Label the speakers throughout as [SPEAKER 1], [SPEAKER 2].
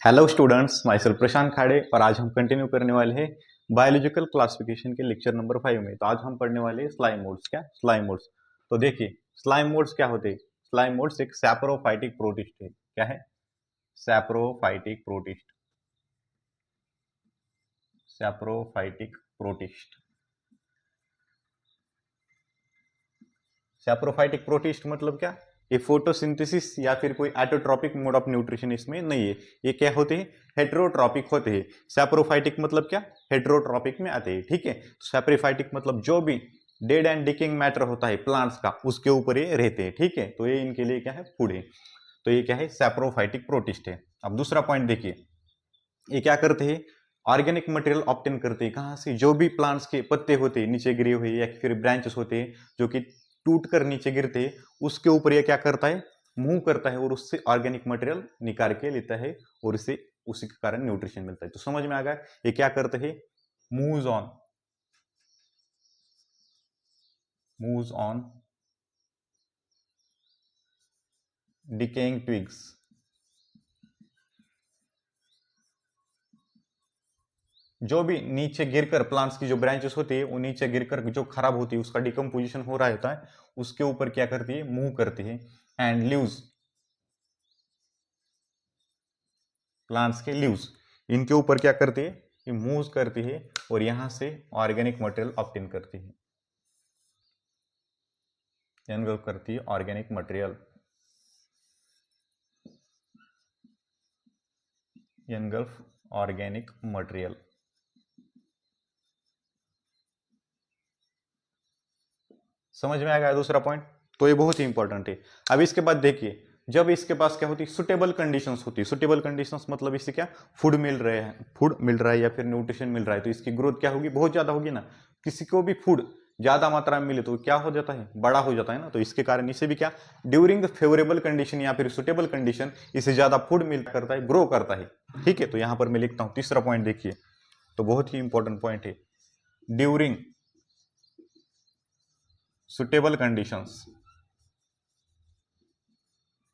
[SPEAKER 1] Hello students, my self प्रशांत खाड़े और आज हम कंटिन्यू करने वाले हैं बायोलॉजिकल क्लासिफिकेशन के लेक्चर नंबर 5 में। तो आज हम पढ़ने वाले हैं स्लाइम मोड्स। क्या स्लाइम मोड्स? तो देखिए, स्लाइम मोड्स क्या होते हैं। स्लाइम मोड्स एक सैप्रोफाइटिक प्रोटिस्ट है। क्या है? Saprophytic protist. Saprophytic protist. Saprophytic protist मतलब क्या? ये फोटोसिंथेसिस या फिर कोई एटोट्रॉपिक मोड ऑफ न्यूट्रिशन इसमें नहीं है। ये क्या होते हैं? हेटेरोट्रॉपिक होते हैं। सैप्रोफाइटिक मतलब क्या? हेटेरोट्रॉपिक में आते हैं। ठीक है, सैप्रोफाइटिक मतलब जो भी डेड एंड डिकिंग मैटर होता है प्लांट्स का, उसके ऊपर ये रहते हैं। ठीक है, तो ये इनके लिए क्या है? फूड है। तो ये क्या है? सैप्रोफाइटिक प्रोटिस्ट है। अब दूसरा पॉइंट देखिए, ये क्या करते हैं? ऑर्गेनिक मटेरियल ऑब्टेन करते हैं। कहाँ से? जो भी प्लांट्स के पत्ते होते हैं नीचे गिरे हुए या फिर ब्रांचेस होते हैं जो कि टूट कर नीचे गिरते हैं, उसके ऊपर ये क्या करता है? मूव करता है और उससे ऑर्गेनिक मटेरियल निकाल के लेता है और इससे उसी के कारण न्यूट्रिशन मिलता है। तो समझ में आ गया ये क्या करते हैं? Moves on, moves on decaying twigs. जो भी नीचे गिरकर प्लांट्स की जो ब्रांचेस होती है वो नीचे गिरकर जो खराब होती है, उसका डिकम्पोजिशन हो रहा होता है, उसके ऊपर क्या करती है? मूव करती है। एंड लीव्स, प्लांट्स के लीव्स, इनके ऊपर क्या करती है? ये मूव करती है और यहां से ऑर्गेनिक मटेरियल ऑब्टेन करती है, एनवेल्प करती है organic material, engulf organic material. समझ में आ गया दूसरा पॉइंट? तो ये बहुत ही इंपॉर्टेंट है। अब इसके बाद देखिए, जब इसके पास क्या होती है? सुटेबल कंडीशंस होती है। सुटेबल कंडीशंस मतलब इससे क्या? फूड मिल रहे हैं, फूड मिल रहा है या फिर न्यूट्रिशन मिल रहा है, तो इसकी ग्रोथ क्या होगी? बहुत ज्यादा होगी ना। किसी को भी फूड ज्यादा मात्रा में मिले तो क्या हो जाता है? बड़ा हो जाता है ना। तो इसके कारण इसे भी क्या, ड्यूरिंग द फेवरेबल कंडीशन या फिर सुटेबल कंडीशन, इसे ज्यादा फूड मिल करता है, ग्रो करता है। ठीक है, तो यहां पर मैं लिखता हूं तीसरा पॉइंट। देखिए, तो बहुत ही इंपॉर्टेंट पॉइंट है। During suitable conditions,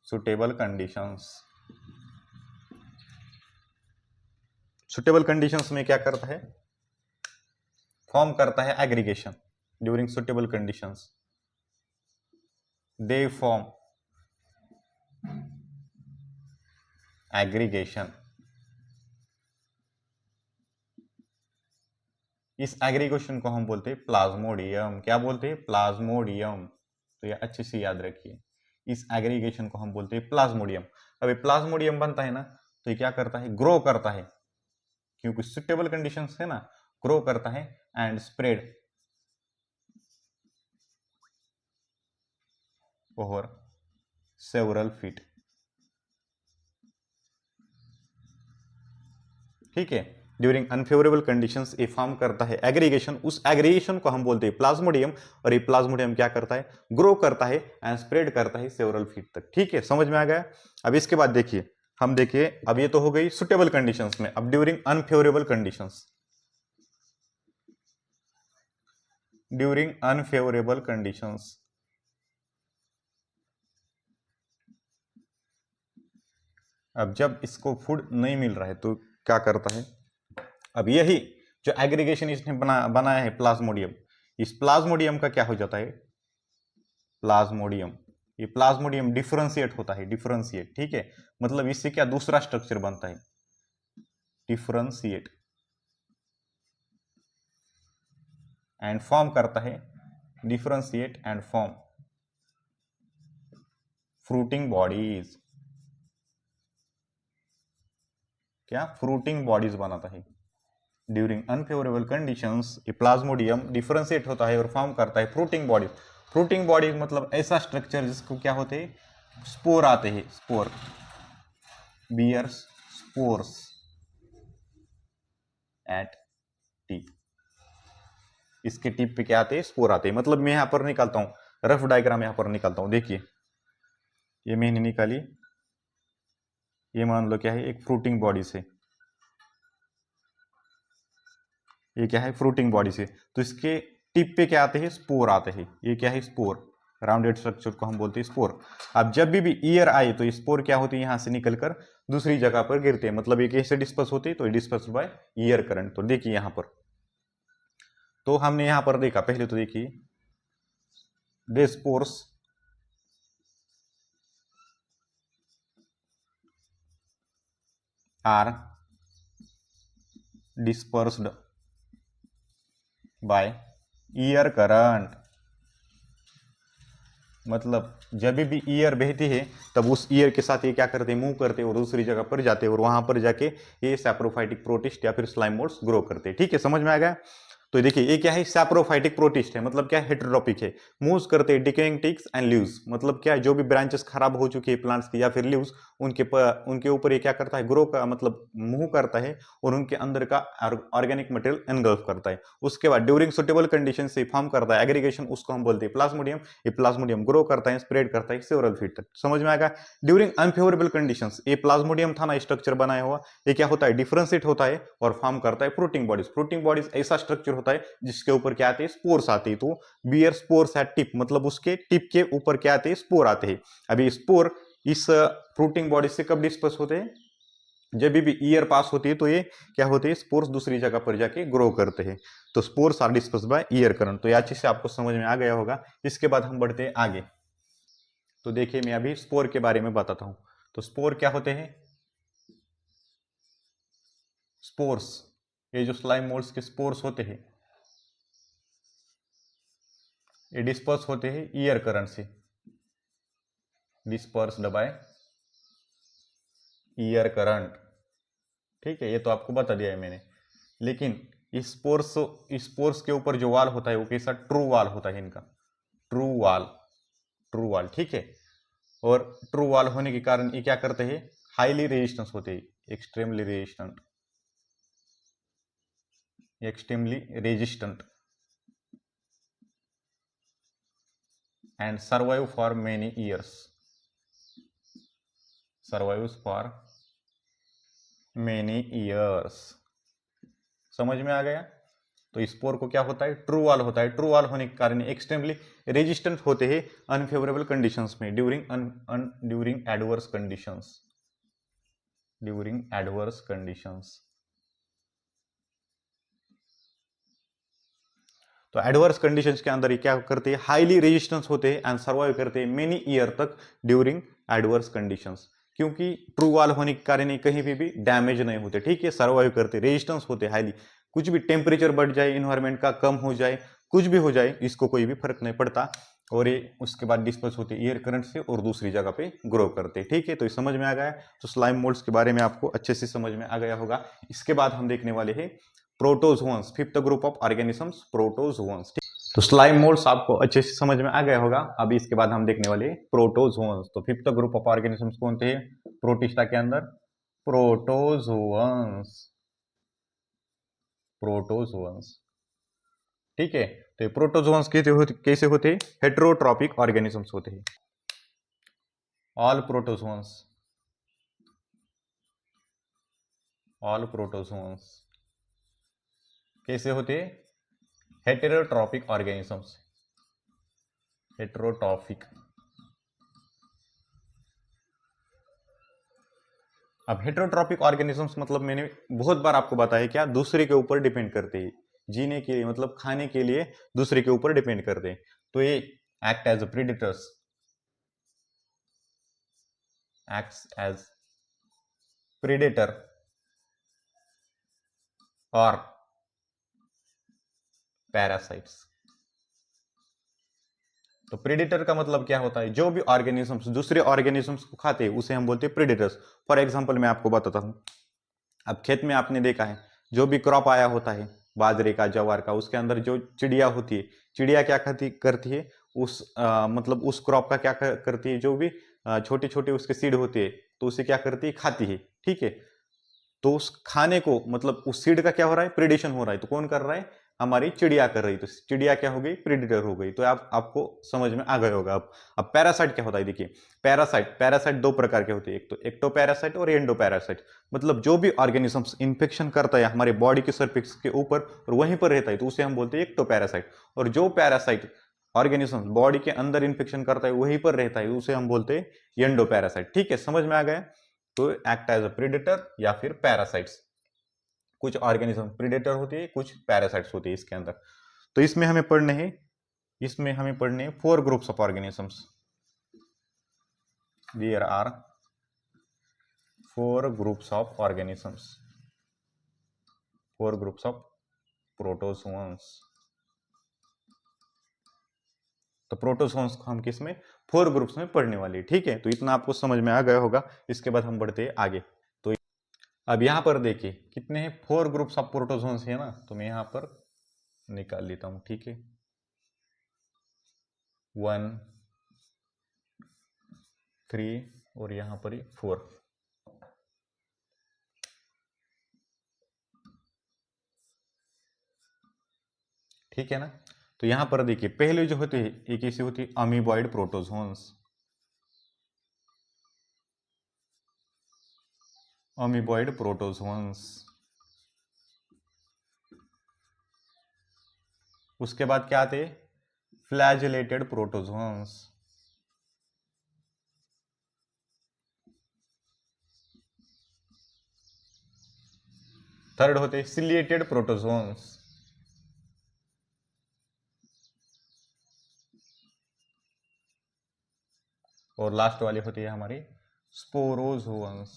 [SPEAKER 1] suitable conditions, suitable conditions में क्या करता है? फॉर्म करता है aggregation. During suitable conditions they form aggregation. इस एग्रीगेशन को हम बोलते हैं प्लाज्मोडियम। क्या बोलते हैं? प्लाज्मोडियम। तो ये अच्छे से याद रखिए, इस एग्रीगेशन को हम बोलते हैं प्लाज्मोडियम। अब ये प्लाज्मोडियम बनता है ना, तो ये क्या करता है? ग्रो करता है, क्योंकि सुटेबल कंडीशंस है ना, ग्रो करता है and spread over several feet. ठीक है, ड्यूरिंग अनफेवरेबल कंडीशंस ये फॉर्म करता है एग्रीगेशन। उस एग्रीगेशन को हम बोलते हैं प्लाज्मोडियम, और ये प्लाज्मोडियम क्या करता है? ग्रो करता है एंड स्प्रेड करता है सेवरल फीट तक। ठीक है, समझ में आ गया? अब इसके बाद देखिए, हम देखिए, अब ये तो हो गई सुटेबल कंडीशंस में। अब during unfavourable conditions, during unfavourable conditions, अब जब इसको फूड नहीं मिल रहा है तो क्या करता है? अब यही जो एग्रीगेशन इसने बनाया है प्लाज्मोडियम, इस प्लाज्मोडियम का क्या हो जाता है? प्लाज्मोडियम, ये प्लाज्मोडियम डिफरेंशिएट होता है, डिफरेंशिएट। ठीक है, मतलब इससे क्या दूसरा स्ट्रक्चर बनता है? डिफरेंशिएट एंड फॉर्म करता है, differentiate and form fruiting bodies. क्या? फ्रूटिंग बॉडीज बनाता है। ड्यूरिंग अनफेवरेबल कंडीशंस ये प्लाज्मोडियम डिफरेंशिएट होता है और फॉर्म करता है फ्रूटिंग बॉडीज। फ्रूटिंग बॉडीज मतलब ऐसा स्ट्रक्चर जिसको क्या होते हैं? स्पोर आते हैं, spore, bears spores at tip. इसके टिप पे क्या आते हैं? स्पोर आते हैं। मतलब मैं यहां पर निकालता हूं, रफ डायग्राम यहां पर निकालता हूं। देखिए, ये मैंने निकाली, ये मान लो क्या है? एक फ्रूटिंग बॉडी से, ये क्या है? फ्रूटिंग बॉडी से। तो इसके टिप पे क्या आते हैं? स्पोर आते हैं। ये क्या है? स्पोर, राउंडेड स्ट्रक्चर को हम बोलते हैं स्पोर। अब जब भी ईयर आए तो स्पोर क्या होती है? यहां से निकलकर दूसरी जगह पर गिरते हैं, मतलब ये कैसे डिस्पर्स होते हैं, तो डिस्पर्स बाय ईयर करंट। तो देखिए यहां पर, तो हमने यहां पर देखा, पहले तो देखिए the spores are dispersed by air current. मतलब जब भी ईयर बहती है तब उस ईयर के साथ ये क्या करते हैं, मूव करते हैं और दूसरी जगह पर जाते हैं और वहां पर जाके ये सैप्रोफाइटिक प्रोटिस्ट या फिर स्लाइम मोल्ड्स ग्रो करते हैं। ठीक है, समझ में आ गया। तो देखिए ये क्या है, सैप्रोफाइटिक प्रोटिस्ट है, मतलब क्या है, हेटेरोट्रॉपिक है, मूव्स करते हैं डिकेइंग टिक्स एंड लीव्स, मतलब क्या है, जो भी ब्रांचेस खराब हो चुकी है प्लांट्स की या फिर लीव्स, उनके ऊपर ये क्या करता है, ग्रो का मतलब मूव करता है और उनके अंदर का ऑर्गेनिक मटेरियल एनगल्फ करता है। उसके बाद ड्यूरिंग सुटेबल कंडीशन से फॉर्म करता है एग्रीगेशन, उसको हम बोलते हैं प्लाज्मोडियम। ये प्लाज्मोडियम ग्रो करता है, स्प्रेड करता है सेवरल फीट तक। समझ में आएगा। ड्यूरिंग अनफेवरेबल कंडीशंस, ये प्लाज्मोडियम था ना स्ट्रक्चर बनाया हुआ, ये क्या होता है, डिफरेंशिएट होता है और फॉर्म करता है फ्रूटिंग बॉडीज। फ्रूटिंग बॉडीज ऐसा स्ट्रक्चर होता है जिसके ऊपर क्या आते हैं, स्पोर्स आते हैं। तो बियर स्पोर्स एट टिप, मतलब उसके टिप के ऊपर क्या आते हैं, स्पोर आते हैं। अभी स्पोर इस फ्रूटिंग बॉडी से कब डिस्पर्स होते हैं, जब भी ईयर पास होती है तो ये क्या होते हैं, स्पोर्स दूसरी जगह पर जाके ग्रो करते हैं। तो spores are disperse by air current. तो यह अच्छे से आपको समझ में आ गया होगा। इसके बाद हम बढ़ते हैं आगे। तो देखिए मैं अभी स्पोर के बारे में बताता हूं। तो स्पोर क्या होते हैं, स्पोर्स, ये जो स्लाइम मोल्ड्स के स्पोर्स होते हैं ये डिस्पर्स होते हैं ईयर करंट से, डिस्पर्स्ड बाय ईयर करंट। ठीक है, ये तो आपको बता दिया है मैंने। लेकिन स्पोर्स के ऊपर जो वाल होता है वो कैसा, ट्रू वाल होता है इनका, ट्रू वाल, ट्रू वाल। ठीक है, और ट्रू वाल होने के कारण ये क्या करते हैं, हाईली रेजिस्टेंस होते हैं, extremely resistant, extremely resistant and survive for many years, survives for many years। समझ में आ गया। तो स्पोर को क्या होता है, ट्रू वॉल होता है, ट्रू वॉल होने के कारण एक्सट्रीमली रेजिस्टेंट होते हैं अनफेवरेबल कंडीशंस में, during adverse conditions, during adverse conditions. तो एडवर्स कंडीशंस के अंदर ये क्या करते हैं, हाईली रेजिस्टेंस होते हैं एंड सर्वाइव करते हैं मेनी ईयर तक ड्यूरिंग एडवर्स कंडीशंस। क्योंकि ट्रू वॉल होने के कारण कहीं भी डैमेज नहीं होते। ठीक है, सर्वाइव करते, रेजिस्टेंस होते हाईली, कुछ भी टेम्परेचर बढ़ जाए इन्वायरमेंट का, कम हो जाए, कुछ भी हो जाए, इसको कोई भी फर्क नहीं पड़ता। और ये उसके बाद डिस्पर्स होते एयर करंट से और दूसरी जगह पे ग्रो करते। ठीक है, तो ये समझ में आ गया। तो स्लाइम मोल्ड्स के बारे में आपको अच्छे से समझ में आ गया होगा। इसके बाद हम देखने वाले हैं protozoans, fifth group of organisms, protozoans. तो स्लाइम मोल्ड्स आपको अच्छे से समझ में आ गया होगा। अभी इसके बाद हम देखने वाले प्रोटोजोन्स। तो फिफ्थ ग्रुप ऑफ ऑर्गेनिजम्स कौन थे प्रोटिस्टा के अंदर, प्रोटोजोन्स, प्रोटोजोन्स। ठीक है, तो ये प्रोटोजोन्स कैसे होते, हेटेरोट्रॉपिक ऑर्गेनिजम्स होते हैं। ऑल प्रोटोजोन्स, ऑल प्रोटोजोन्स कैसे होते, हेटेरोट्रॉपिक ऑर्गेनिजम्स, हेटेरोट्रॉपिक। अब हेटेरोट्रॉपिक ऑर्गेनिजम्स मतलब मैंने बहुत बार आपको बताया, क्या दूसरे के ऊपर डिपेंड करते हैं जीने के लिए, मतलब खाने के लिए दूसरे के ऊपर डिपेंड करते हैं। तो ये act as predators, acts as predator और पैरासाइट्स। तो प्रेडेटर का मतलब क्या होता है, जो भी ऑर्गेनिजम्स दूसरे ऑर्गेनिजम्स को खाते हैं उसे हम बोलते हैं प्रेडेटर्स। फॉर एग्जांपल मैं आपको बताता हूं, अब खेत में आपने देखा है जो भी क्रॉप आया होता है, बाजरे का, ज्वार का, उसके अंदर जो चिड़िया होती है, चिड़िया क्या करती है, मतलब उस क्रॉप का क्या करती है, जो भी छोटे छोटे उसके सीड होते हैं तो उसे क्या करती है, खाती है। ठीक है, तो उस खाने को मतलब उस सीड का क्या हो रहा है, प्रेडेशन हो रहा है। तो कौन कर रहा है, हमारी चिड़िया कर रही है। तो चिड़िया क्या हो गई, प्रेडेटर हो गई। तो आपको समझ में आ गया होगा। अब पैरासाइट क्या होता है, देखिए पैरासाइट दो प्रकार के होते हैं, एक तो एक्टो पैरासाइट और एंडो पैरासाइट। मतलब जो भी ऑर्गेनिजम्स इन्फेक्शन करता है हमारे बॉडी के सरफेस के ऊपर और वहीं पर रहता है तो उसे हम बोलते हैं एक्टो पैरासाइट। और जो पैरासाइट ऑर्गेनिजम्स बॉडी के अंदर इन्फेक्शन करता है वहीं पर रहता है उसे हम बोलते हैं एंडो पैरासाइट। ठीक है, समझ में आ गया। तो एक्ट एज अ प्रीडेटर या फिर पैरासाइट्स। कुछ ऑर्गेनिज्म प्रीडेटर होते हैं, कुछ पैरासाइट्स होते हैं इसके अंदर। तो इसमें हमें पढ़ने हैं 4 groups of organisms. There are 4 groups of organisms, 4 groups of protozoans. तो प्रोटोजोन्स को हम किस में 4 ग्रुप्स में पढ़ने वाले, ठीक है। तो इतना आपको समझ में आ गया होगा। इसके बाद हम बढ़ते हैं आगे। तो अब यहां पर देखिए कितने हैं, 4 ग्रुप्स ऑफ प्रोटोजोन्स है ना। तो मैं यहां पर निकाल लेता हूं, ठीक है। 1 3 और यहां पर 4। ठीक है ना। तो यहां पर देखिए पहले जो होते हैं एक ऐसी होती है अमीबॉइड प्रोटोजोन्स, अमीबॉइड प्रोटोजोन्स। उसके बाद क्या आते हैं, फ्लैजेलेटेड प्रोटोजोन्स। थर्ड होते हैं सिलिएटेड प्रोटोजोन्स। और लास्ट वाली होती है हमारी स्पोरोजोन्स।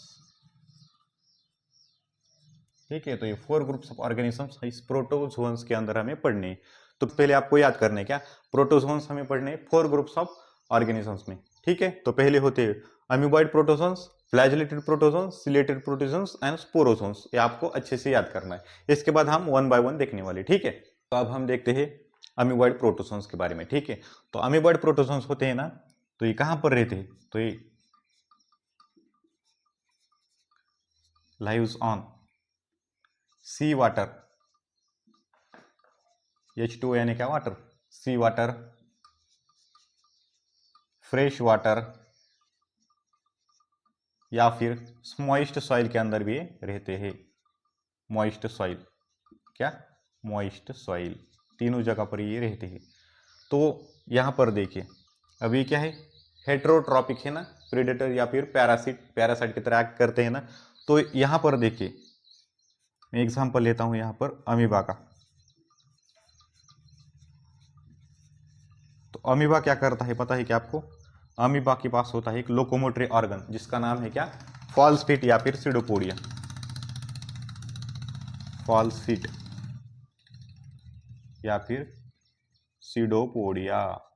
[SPEAKER 1] ठीक है। तो ये 4 ग्रुप्स ऑफ ऑर्गेनिजम्स इस प्रोटोजोन्स के अंदर हमें पढ़ने हैं। तो पहले आपको याद करने हैं क्या, प्रोटोजोन्स हमें पढ़ने हैं 4 ग्रुप्स ऑफ ऑर्गेनिजम्स में, ठीक है। तो पहले होते हैं amoeboid protozoans, flagellated protozoans, chelated protozoans and sporozoans. ये आपको अच्छे से याद करना है। इसके बाद हम 1 बाय 1 देखने वाले, ठीक है। तो अब हम देखते हैं अमीबॉइड प्रोटोजोन्स के बारे में, ठीक है। तो अमीबॉइड प्रोटोजोन्स होते हैं ना, तो ये कहां पर रहते हैं, तो ये lives on C water, H2O यानी क्या, वाटर, सी वाटर, फ्रेश वाटर या फिर मॉइस्ट सॉइल के अंदर भी रहते हैं। मॉइस्ट सॉइल, क्या, मॉइस्ट सॉइल, तीनों जगह पर ये रहते हैं। तो यहां पर देखिए अभी क्या है, हेट्रोट्रॉपिक है ना, प्रेडेटर या फिर पैरासाइट की तरह एक्ट करते हैं ना। तो यहां पर देखिए मैं एग्जांपल लेता हूं यहां पर अमीबा का। तो अमीबा क्या करता है पता है क्या आपको, अमीबा के पास होता है एक लोकोमोटरी ऑर्गन जिसका नाम है क्या, फॉल्स फीट या फिर सीडोपोडिया, फॉल्स फीट या फिर सीडोपोडिया।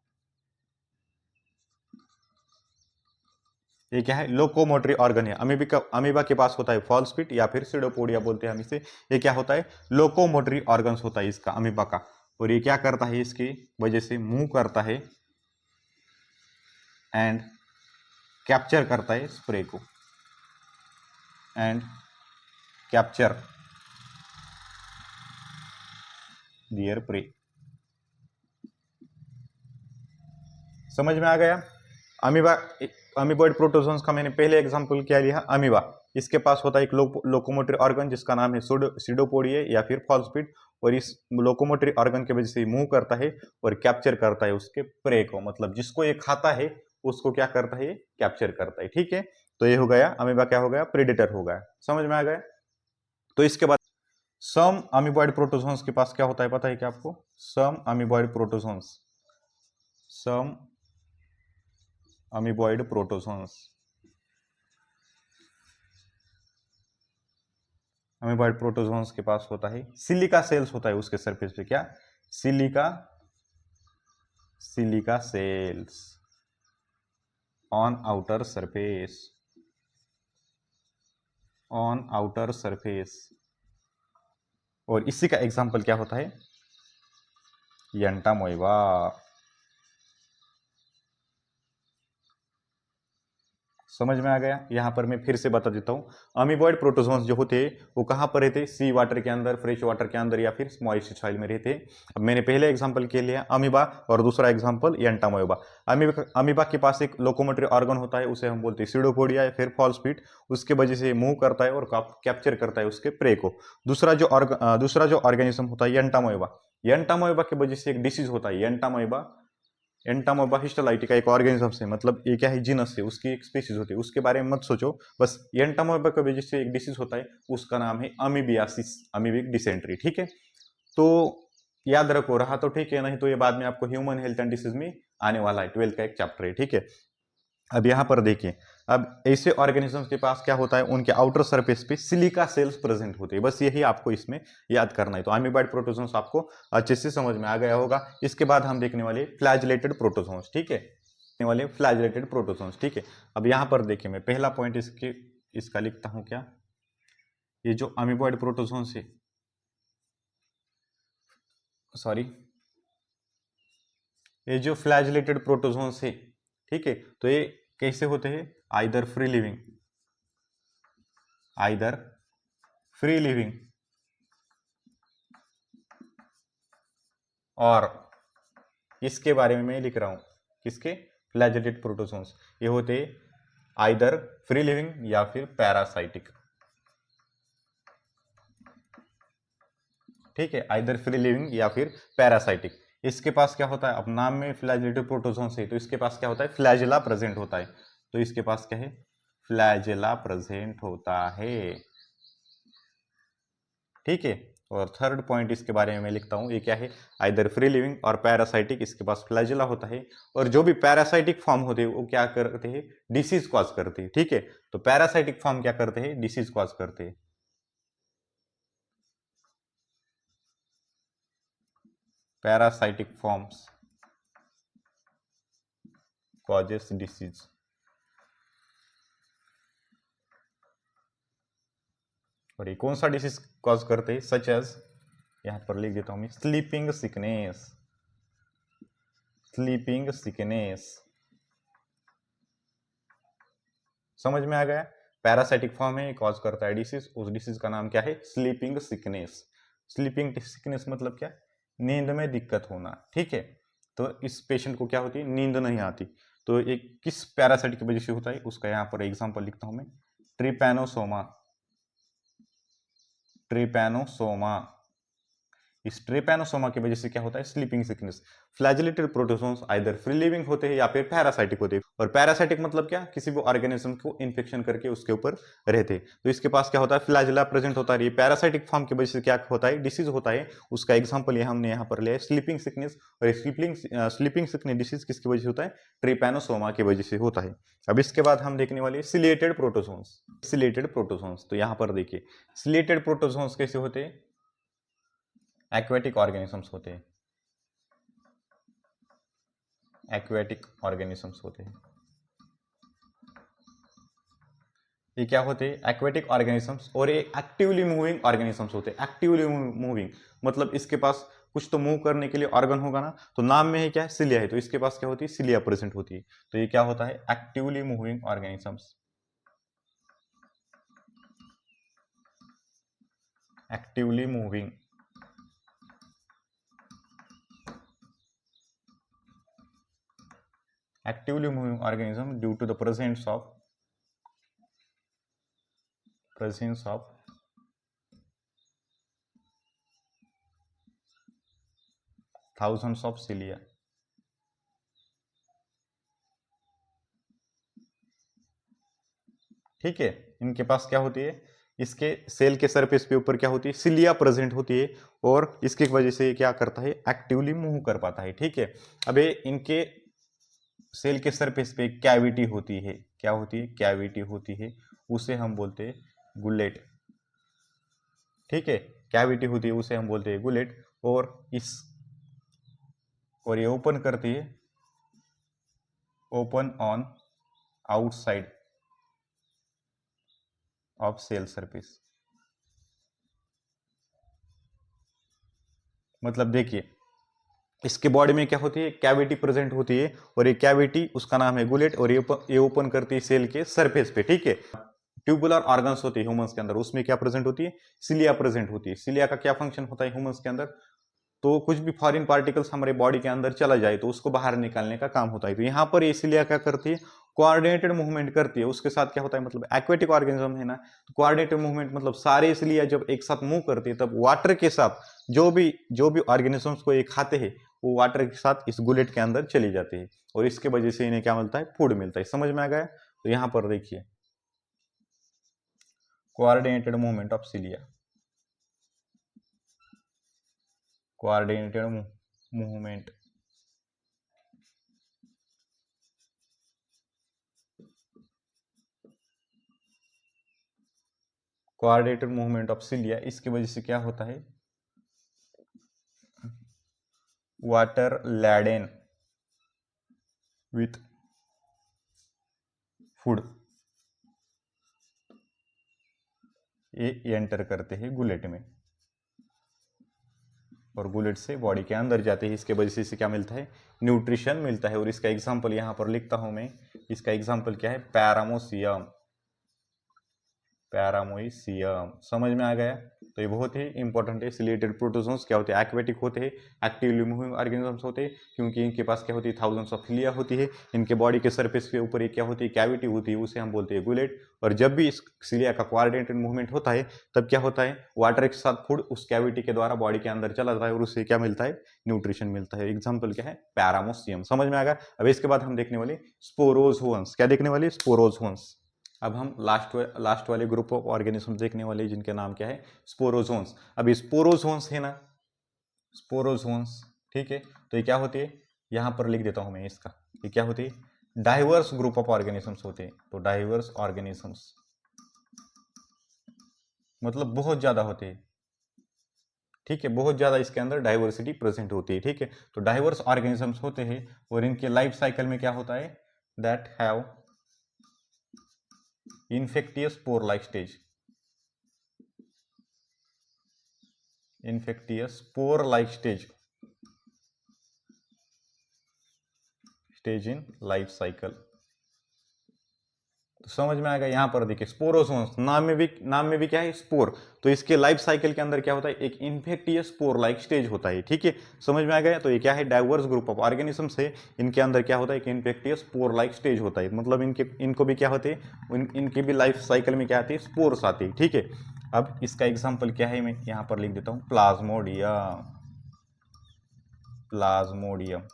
[SPEAKER 1] ये क्या है, लोकोमोटरी ऑर्गन है। अमीबा के पास होता है फॉल्स फीट या फिर सीडोपोडिया बोलते हैं हम इसे। ये क्या होता है, लोकोमोटरी ऑर्गन्स होता है इसका, अमीबा का। और ये क्या करता है, इसकी वजह से मूव करता है एंड कैप्चर करता है स्प्रे को, एंड कैप्चर दियर प्रे। समझ में आ गया। अमीबॉइड प्रोटोजोन्स का मैंने पहले एग्जांपल क्या लिया, अमीबा। इसके पास होता है एक लोकोमोटरी ऑर्गन जिसका नाम है सीडोपोडिया या फिर फॉल्स फीट। और इस लोकोमोटरी ऑर्गन की वजह से मूव करता है और कैप्चर करता है उसके प्रे को, मतलब जिसको ये खाता है उसको क्या करता है, कैप्चर करता है। ठीक है। तो ये हो गया अमीबा, क्या हो गया, प्रेडेटर हो गया। समझ में आ गया। तो इसके बाद सम अमीबॉइड प्रोटोजोन्स के पास क्या होता है पता है क्या आपको, सम अमीबॉइड प्रोटोजोन्स, सम अमीबॉइड प्रोटोजोन्स, अमीबॉइड प्रोटोजोन्स के पास होता है सिलिका सेल्स होता है उसके सरफेस पे, क्या, silica cells on outer surface, on outer surface. और इसी का एग्जांपल क्या होता है, एंटामोइबा। समझ में आ गया। यहां पर मैं फिर से बता देता हूं, अमीबॉइड प्रोटोजोन्स जो होते हैं वो कहां पर रहते हैं, सी वाटर के अंदर, फ्रेश वाटर के अंदर या फिर मॉइस्ट सॉइल में रहते हैं। अब मैंने पहले एग्जांपल के लिया अमीबा और दूसरा एग्जांपल एंटामोइबा। अमीबा के पास एक लोकोमोटरी ऑर्गन होता है, उसे हम बोलते हैं सीडोपोडिया या फिर फॉल्स फीट। उसके वजह से मूव करता है और कैप्चर करता है उसके प्रे को। दूसरा जो ऑर्गेनिज्म होता है एंटामोइबा, एंटामोइबा की वजह से एक डिसीज होता है एंटामोइबा एंटामोeba हिस्टोलाइटी का एक ऑर्गेनिज्म है, मतलब ये क्या है, जीनस है, उसकी एक स्पीसीज होती है, उसके बारे में मत सोचो। बस एंटामोeba की वजह से एक डिसीज होता है, उसका नाम है अमीबियासिस, अमीबिक डिसेंट्री। ठीक है, तो याद रखो, रहा तो ठीक है, नहीं तो ये बाद में आपको ह्यूमन हेल्थ एंड डिसीज में आने वाला है, 12th का एक चैप्टर है। ठीक है, अब यहाँ पर देखिए, अब ऐसे ऑर्गेनिजम्स के पास क्या होता है, उनके आउटर सरफेस पे सिलिका सेल्स प्रेजेंट होते हैं, बस यही आपको इसमें याद करना है। तो अमीबाइड प्रोटोजोन्स आपको अच्छे से समझ में आ गया होगा। इसके बाद हम देखने वाले फ्लैजिलेटेड प्रोटोजोन्स। ठीक है, देखने वाले फ्लैजिलेटेड प्रोटोजोन्स। ठीक है, अब यहाँ पर देखिए, मैं पहला पॉइंट इसका लिखता हूँ क्या, ये जो अमीबॉइड प्रोटोजोन्स है, सॉरी, ये जो फ्लैजिलेटेड प्रोटोजोन्स है, ठीक है, तो ये कैसे होते हैं, आइदर फ्री लिविंग और इसके बारे में मैं लिख रहा हूं, किसके, फ्लैजिलेटेड प्रोटोजोन्स, ये होते आइदर फ्री लिविंग या फिर पैरासाइटिक। ठीक है, आइदर फ्री लिविंग या फिर पैरासाइटिक। इसके पास क्या होता है, अब नाम में फ्लैजिलेटेड प्रोटोजोन्स है, तो इसके पास क्या होता है, फ्लैजिला प्रेजेंट होता है। तो इसके पास क्या है, फ्लैजिला प्रेजेंट होता है। ठीक है, और थर्ड पॉइंट इसके बारे में मैं लिखता हूं, ये क्या है, आइदर फ्री लिविंग और पैरासाइटिक, इसके पास फ्लैजिला होता है। और जो भी पैरासाइटिक फॉर्म होते हैं वो क्या करते हैं, डिसीज कॉज करते हैं। ठीक है, तो पैरासाइटिक फॉर्म क्या करते हैं, डिसीज कॉज करते हैं। Parasitic forms causes disease. और ये कौन सा डिसीज कॉज करते हैं, सच एज, यहां पर लिख देता हूं मैं, स्लीपिंग सिकनेस। समझ में आ गया, पैरासाइटिक फॉर्म है, कॉज करता है डिसीज, उस डिसीज का नाम क्या है, स्लीपिंग सिकनेस। स्लीपिंग सिकनेस मतलब क्या, नींद में दिक्कत होना। ठीक है, तो इस पेशेंट को क्या होती है, नींद नहीं आती। तो एक किस पैरासाइट की वजह से होता है, उसका यहाँ पर एग्जांपल लिखता हूं मैं, ट्रिपैनोसोमा। इस ट्रिपैनोसोमा की वजह से क्या होता है, sleeping sickness. Flagellated protozoans either free living होते हैं या फिर पैरासाइटिक होते हैं। और पैरासाइटिक मतलब क्या, किसी भी ऑर्गेनिज्म को इन्फेक्शन करके उसके ऊपर रहते हैं। तो इसके पास क्या होता है, फ्लैजिला प्रेजेंट होता है। पैरासाइटिक फॉर्म की वजह से क्या होता है, डिसीज होता है। उसका एग्जाम्पल हमने यहाँ पर लिया, स्लीपिंग सिकनेस। और स्लीपिंग सिकनेस डिसीज किसकी वजह से होता है, ट्रिपैनोसोमा की वजह से होता है। अब इसके बाद हम देखने वाले सिलिएटेड प्रोटोजोन्स। तो यहाँ पर देखिए, सिलिएटेड प्रोटोजोन्स कैसे होते हैं, एक्वेटिक ऑर्गेनिजम्स होते हैं, ये क्या होते हैं, एक्वेटिक ऑर्गेनिजम्स। और ये एक्टिवली मूविंग ऑर्गेनिजम्स होते हैं। एक्टिवली मूविंग मतलब इसके पास कुछ तो मूव करने के लिए ऑर्गन होगा ना, तो नाम में ही क्या है, सिलिया है, तो इसके पास क्या होती है, सिलिया प्रेजेंट होती है। तो ये क्या होता है, actively moving organisms, actively moving organism due to the presence of thousands of cilia। ठीक है, इनके पास क्या होती है, इसके सेल के सरफेस पे ऊपर क्या होती है, सिलिया प्रेजेंट होती है। और इसकी वजह से क्या करता है, एक्टिवली मूव कर पाता है। ठीक है, अब इनके सेल के सरफेस पे कैविटी होती है, क्या होती है, कैविटी होती है, उसे हम बोलते हैं गुलेट। ठीक है, कैविटी होती है, उसे हम बोलते हैं गुलेट। और ये ओपन करती है, open on outside of cell surface. मतलब देखिए, इसके बॉडी में क्या होती है, कैविटी प्रेजेंट होती है, और ये कैविटी उसका नाम है गुलेट, और ये ओपन करती है सेल के सरफेस पे। ठीक है, ट्यूबुलर ऑर्गन्स होते हैं ह्यूमंस के अंदर, उसमें क्या प्रेजेंट होती है, सिलिया प्रेजेंट होती है। सिलिया का क्या फंक्शन होता है ह्यूमंस के अंदर, तो कुछ भी फॉरेन पार्टिकल्स हमारे बॉडी के अंदर चला जाए तो उसको बाहर निकालने का काम होता है। तो यहाँ पर ये सिलिया क्या करती है, कोऑर्डिनेटेड मूवमेंट करती है। उसके साथ क्या होता है, मतलब एक्वेटिक ऑर्गेनिज्म है ना, तो कोऑर्डिनेटेड मूवमेंट मतलब सारे सिलिया जब एक साथ मूव करती है, तब वाटर के साथ जो भी ऑर्गेनिजम्स को ये खाते हैं वो वाटर के साथ इस गुलेट के अंदर चली जाती है और इसके वजह से इन्हें क्या मिलता है, फूड मिलता है। समझ में आ गया? तो यहाँ पर देखिए coordinated movement of cilia, coordinated movement coordinated movement of cilia, इसकी वजह से क्या होता है, वाटर लैडेन विथ फूड ये एंटर करते हैं गुलेट में और गुलेट से बॉडी के अंदर जाते हैं। इसके वजह से इसे क्या मिलता है, न्यूट्रिशन मिलता है। और इसका एग्जांपल यहाँ पर लिखता हूं मैं, इसका एग्जांपल क्या है, पैरामोसियम, पैरामोसियम। समझ में आ गया? तो ये बहुत ही इंपॉर्टेंट है। सिलिएटेड प्रोटोजोन्स क्या होते हैं, एक्वेटिक होते हैं, एक्टिवली मूविंग ऑर्गेनिजम्स होते हैं, क्योंकि इनके पास क्या होती है, थाउजेंड्स ऑफ सिलिया होती है। इनके बॉडी के सरफेस के ऊपर एक क्या होती है, कैविटी होती है, उसे हम बोलते हैं गुलेट। और जब भी इस सिलिया का कोऑर्डिनेटेड मूवमेंट होता है तब क्या होता है, वाटर के साथ फूड उस कैविटी के द्वारा बॉडी के अंदर चला जाता है और उससे क्या मिलता है, न्यूट्रिशन मिलता है। एग्जाम्पल क्या है, पैरामोसियम। समझ में आ गया? अब इसके बाद हम देखने वाले स्पोरोजोन्स। क्या देखने वाले, स्पोरोजोन्स। अब हम लास्ट वाले ग्रुप ऑफ ऑर्गेनिज्म देखने वाले जिनके नाम क्या है, स्पोरोजोन्स। अब स्पोरोजोन्स है ना, स्पोरोजोन्स, ठीक है। तो ये क्या होती है, यहां पर लिख देता हूं मैं इसका, ये क्या होती है, डाइवर्स ग्रुप ऑफ ऑर्गेनिजम्स होते हैं। तो डाइवर्स ऑर्गेनिजम्स मतलब बहुत ज्यादा होते हैं, ठीक है, बहुत ज्यादा इसके अंदर डाइवर्सिटी प्रेजेंट होती है, ठीक है। तो डाइवर्स ऑर्गेनिजम्स होते हैं और इनके लाइफ साइकिल में क्या होता है, that have infectious spore like stage, infectious spore like stage in life cycle। तो समझ में आएगा? यहां पर देखिए स्पोरोजोन्स, नाम में भी क्या है, स्पोर। तो इसके लाइफ साइकिल के अंदर क्या होता है, एक इन्फेक्टियस स्पोर लाइक स्टेज होता है, ठीक है। समझ में आ गया? तो ये क्या है, डाइवर्स ग्रुप ऑफ ऑर्गेनिजम्स है, इनके अंदर क्या होता है, एक इन्फेक्टियस स्पोर लाइक स्टेज होता है। मतलब इनको भी क्या होते हैं, इनके भी लाइफ साइकिल में क्या आती है, स्पोर्स आती है, ठीक है। अब इसका एग्जाम्पल क्या है, मैं यहां पर लिख देता हूं, प्लाज्मोडियम, प्लाज्मोडियम।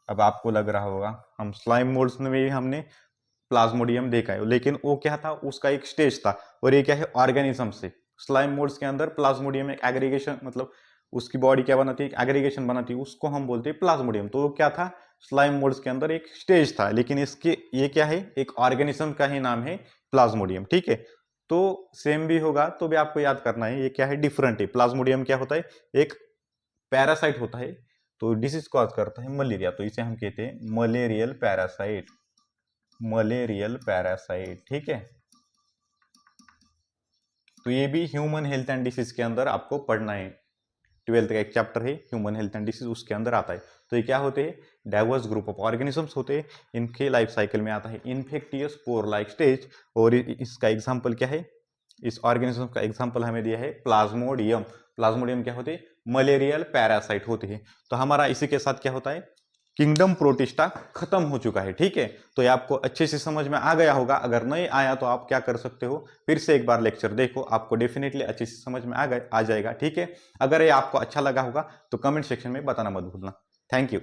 [SPEAKER 1] अब आपको लग रहा होगा हम स्लाइम मोल्ड्स में भी हमने प्लाज्मोडियम देखा है, लेकिन वो क्या था, उसका एक स्टेज था। और ये क्या है, ऑर्गेनिज्म से। स्लाइम मोल्ड्स के अंदर प्लाज्मोडियम एक एग्रीगेशन, मतलब उसकी बॉडी क्या बनाती है, एग्रीगेशन बनाती है, उसको हम बोलते हैं प्लाज्मोडियम। तो वो क्या था, स्लाइम मोल्ड्स के अंदर एक स्टेज था, लेकिन इसके ये क्या है, एक ऑर्गेनिज्म का ही नाम है प्लाज्मोडियम, ठीक है। तो सेम भी होगा तो भी आपको याद करना है, ये क्या है, डिफरेंट है। प्लाज्मोडियम क्या होता है, एक पैरासाइट होता है, तो डिसीज कॉज करता है मलेरिया, तो इसे हम कहते हैं मलेरियल पैरासाइट, मलेरियल पैरासाइट, ठीक है। तो ये भी ह्यूमन हेल्थ एंड डिसीज के अंदर आपको पढ़ना है, 12th का एक चैप्टर है ह्यूमन हेल्थ एंड डिसीज, उसके अंदर आता है। तो ये क्या होते हैं, डाइवर्स ग्रुप ऑफ ऑर्गेनिजम्स होते हैं, इनके लाइफ साइकिल में आता है इन्फेक्टियस स्पोर लाइक स्टेज। और इसका एग्जांपल क्या है, इस ऑर्गेनिज्म का एग्जांपल हमें दिया है प्लाज्मोडियम। प्लाज्मोडियम क्या होते हैं, मलेरियल पैरासाइट होते हैं। तो हमारा इसी के साथ क्या होता है, किंगडम प्रोटिस्टा खत्म हो चुका है, ठीक है। तो ये आपको अच्छे से समझ में आ गया होगा। अगर नहीं आया तो आप क्या कर सकते हो, फिर से एक बार लेक्चर देखो, आपको डेफिनेटली अच्छे से समझ में आ जाएगा, ठीक है। अगर ये आपको अच्छा लगा होगा तो कमेंट सेक्शन में बताना मत भूलना। Thank you.